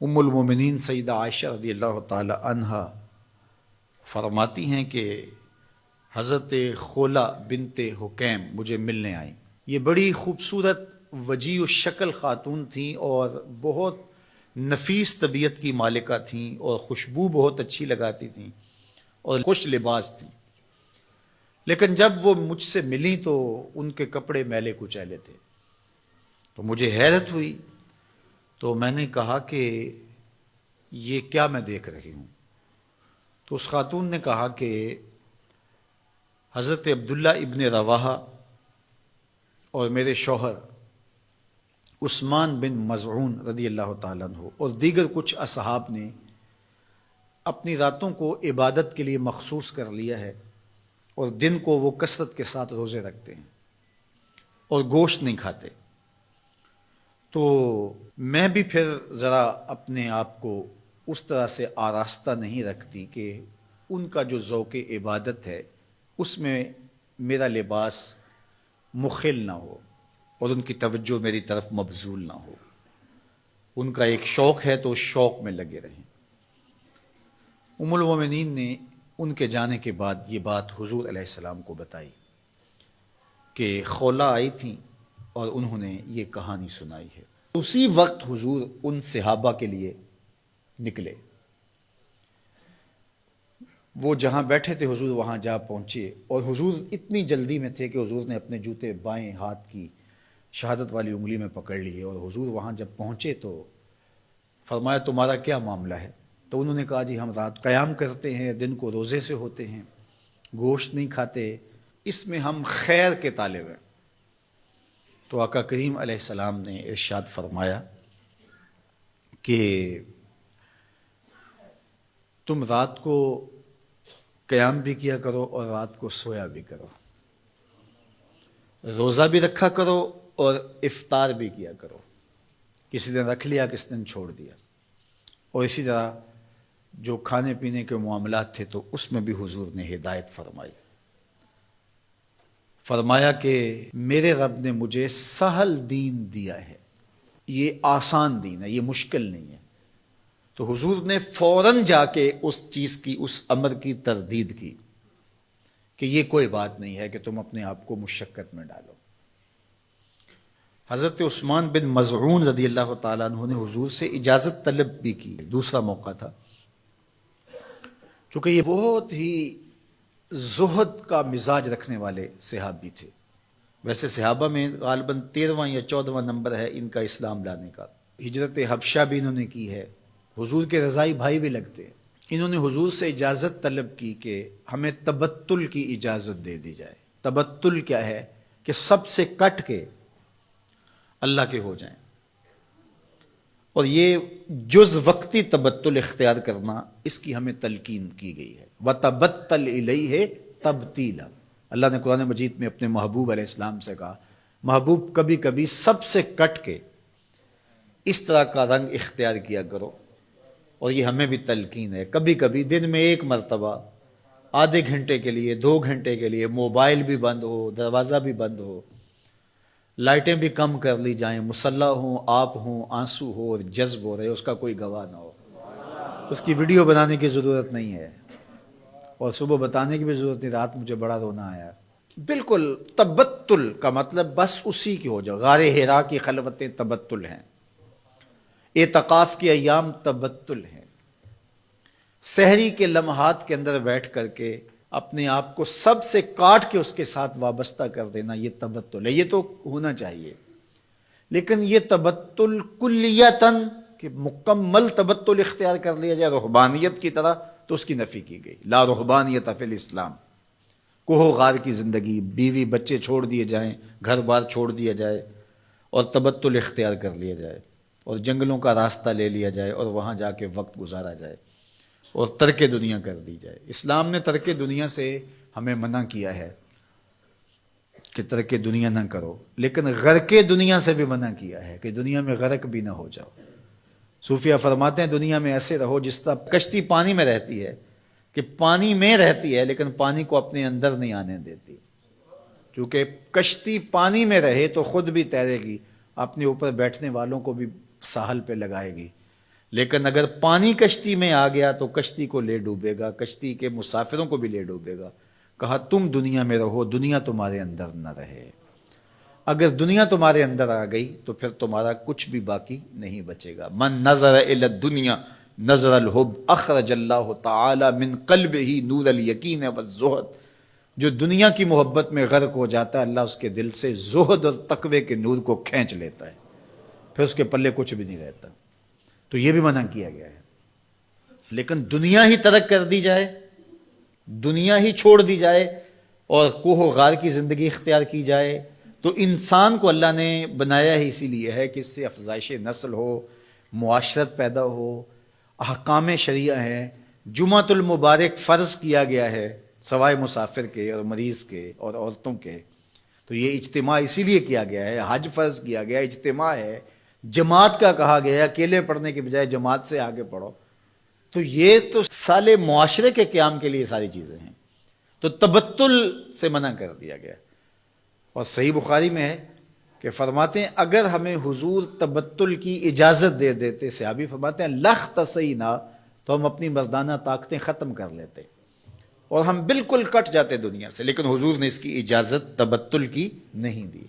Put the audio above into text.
ام المومنین سیدہ عائشہ رضی اللہ تعالی عنہا فرماتی ہیں کہ حضرت خولہ بنت حکیم مجھے ملنے آئیں۔ یہ بڑی خوبصورت وجیع الشکل خاتون تھیں اور بہت نفیس طبیعت کی مالکہ تھیں اور خوشبو بہت اچھی لگاتی تھیں اور خوش لباس تھیں، لیکن جب وہ مجھ سے ملیں تو ان کے کپڑے میلے کچیلے تھے، تو مجھے حیرت ہوئی۔ تو میں نے کہا کہ یہ کیا میں دیکھ رہی ہوں؟ تو اس خاتون نے کہا کہ حضرت عبداللہ ابن رواحہ اور میرے شوہر عثمان بن مظعون رضی اللہ تعالیٰ عنہ اور دیگر کچھ اصحاب نے اپنی راتوں کو عبادت کے لیے مخصوص کر لیا ہے اور دن کو وہ کثرت کے ساتھ روزے رکھتے ہیں اور گوشت نہیں کھاتے۔ تو میں بھی پھر ذرا اپنے آپ کو اس طرح سے آراستہ نہیں رکھتی کہ ان کا جو ذوق عبادت ہے اس میں میرا لباس مخل نہ ہو اور ان کی توجہ میری طرف مبذول نہ ہو۔ ان کا ایک شوق ہے تو اس شوق میں لگے رہیں۔ ام المومنین نے ان کے جانے کے بعد یہ بات حضور علیہ السلام کو بتائی کہ خولہ آئی تھیں اور انہوں نے یہ کہانی سنائی ہے۔ اسی وقت حضور ان صحابہ کے لیے نکلے، وہ جہاں بیٹھے تھے حضور وہاں جا پہنچے، اور حضور اتنی جلدی میں تھے کہ حضور نے اپنے جوتے بائیں ہاتھ کی شہادت والی انگلی میں پکڑ لیے، اور حضور وہاں جب پہنچے تو فرمایا تمہارا کیا معاملہ ہے؟ تو انہوں نے کہا جی ہم رات قیام کرتے ہیں، دن کو روزے سے ہوتے ہیں، گوشت نہیں کھاتے، اس میں ہم خیر کے طالب ہیں۔ تو آقا کریم علیہ السلام نے ارشاد فرمایا کہ تم رات کو قیام بھی کیا کرو اور رات کو سویا بھی کرو، روزہ بھی رکھا کرو اور افطار بھی کیا کرو، کسی دن رکھ لیا کسی دن چھوڑ دیا، اور اسی طرح جو کھانے پینے کے معاملات تھے تو اس میں بھی حضور نے ہدایت فرمائی۔ فرمایا کہ میرے رب نے مجھے سہل دین دیا ہے، یہ آسان دین ہے، یہ مشکل نہیں ہے۔ تو حضور نے فوراً جا کے اس چیز کی، اس امر کی تردید کی کہ یہ کوئی بات نہیں ہے کہ تم اپنے آپ کو مشقت میں ڈالو۔ حضرت عثمان بن مظعون رضی اللہ تعالیٰ عنہ نے حضور سے اجازت طلب بھی کی، دوسرا موقع تھا، چونکہ یہ بہت ہی زہد کا مزاج رکھنے والے صحابی تھے۔ ویسے صحابہ میں غالباً 13واں یا 14واں نمبر ہے ان کا اسلام لانے کا۔ ہجرت حبشہ بھی انہوں نے کی ہے، حضور کے رضائی بھائی بھی لگتے ہیں۔ انہوں نے حضور سے اجازت طلب کی کہ ہمیں تبتل کی اجازت دے دی جائے۔ تبتل کیا ہے؟ کہ سب سے کٹ کے اللہ کے ہو جائیں، اور یہ جز وقتی تبتل اختیار کرنا، اس کی ہمیں تلقین کی گئی ہے۔ وَتَبَتَّلْ إِلَيْهِ تَبْتِيلًا۔ اللہ نے قرآن مجید میں اپنے محبوب علیہ السلام سے کہا محبوب کبھی کبھی سب سے کٹ کے اس طرح کا رنگ اختیار کیا کرو، اور یہ ہمیں بھی تلقین ہے۔ کبھی کبھی دن میں ایک مرتبہ آدھے گھنٹے کے لیے، 2 گھنٹے کے لیے موبائل بھی بند ہو، دروازہ بھی بند ہو، لائٹیں بھی کم کر لی جائیں، مصلی ہوں، آپ ہوں، آنسو ہو اور جذب ہو رہے، اس کا کوئی گواہ نہ ہو، اس کی ویڈیو بنانے کی ضرورت نہیں ہے، اور صبح بتانے کی بھی ضرورت نہیں رات مجھے بڑا رونا آیا۔ بالکل تبتل کا مطلب بس اسی کی ہو جاؤ۔ غار حرا کی خلوتیں تبتل ہیں، اعتکاف کے ایام تبتل ہیں، سحری کے لمحات کے اندر بیٹھ کر کے اپنے آپ کو سب سے کاٹ کے اس کے ساتھ وابستہ کر دینا، یہ تبتل ہے۔ یہ تو ہونا چاہیے، لیکن یہ تبتل کلیتاً کہ مکمل تبتل اختیار کر لیا جائے رہبانیت کی طرح، تو اس کی نفی کی گئی۔ لا رہبانیت فی الاسلام، کوہ غار کی زندگی، بیوی بچے چھوڑ دیے جائیں، گھر بار چھوڑ دیا جائے اور تبتل اختیار کر لیا جائے، اور جنگلوں کا راستہ لے لیا جائے اور وہاں جا کے وقت گزارا جائے اور ترک دنیا کر دی جائے۔ اسلام نے ترک دنیا سے ہمیں منع کیا ہے کہ ترک دنیا نہ کرو، لیکن غرق دنیا سے بھی منع کیا ہے کہ دنیا میں غرق بھی نہ ہو جاؤ۔ صوفیہ فرماتے ہیں دنیا میں ایسے رہو جس طرح کشتی پانی میں رہتی ہے، کہ پانی میں رہتی ہے لیکن پانی کو اپنے اندر نہیں آنے دیتی، کیونکہ کشتی پانی میں رہے تو خود بھی تیرے گی، اپنے اوپر بیٹھنے والوں کو بھی ساحل پہ لگائے گی، لیکن اگر پانی کشتی میں آ گیا تو کشتی کو لے ڈوبے گا، کشتی کے مسافروں کو بھی لے ڈوبے گا۔ کہا تم دنیا میں رہو، دنیا تمہارے اندر نہ رہے۔ اگر دنیا تمہارے اندر آ گئی تو پھر تمہارا کچھ بھی باقی نہیں بچے گا۔ من نظر الی الدنیا نظر الحب اخرج اللہ تعالی من قلبہ نور الیقین والزہد۔ جو دنیا کی محبت میں غرق ہو جاتا ہے، اللہ اس کے دل سے زہد اور تقوی کے نور کو کھینچ لیتا ہے، پھر اس کے پلے کچھ بھی نہیں رہتا۔ تو یہ بھی منع کیا گیا ہے۔ لیکن دنیا ہی ترک کر دی جائے، دنیا ہی چھوڑ دی جائے اور کوہ و غار کی زندگی اختیار کی جائے، تو انسان کو اللہ نے بنایا ہی اسی لیے ہے کہ اس سے افزائش نسل ہو، معاشرت پیدا ہو، احکام شریعہ ہیں۔ جمعۃ المبارک فرض کیا گیا ہے سوائے مسافر کے اور مریض کے اور عورتوں کے، تو یہ اجتماع اسی لیے کیا گیا ہے۔ حج فرض کیا گیا، اجتماع ہے۔ جماعت کا کہا گیا ہے، اکیلے پڑھنے کے بجائے جماعت سے آگے پڑھو۔ تو یہ تو سالے معاشرے کے قیام کے لیے ساری چیزیں ہیں، تو تبتل سے منع کر دیا گیا۔ اور صحیح بخاری میں ہے کہ فرماتے ہیں اگر ہمیں حضور تبتل کی اجازت دے دیتے، صحابی فرماتے ہیں لختصینا، تو ہم اپنی مردانہ طاقتیں ختم کر لیتے اور ہم بالکل کٹ جاتے دنیا سے، لیکن حضور نے اس کی اجازت تبتل کی نہیں دی ہے۔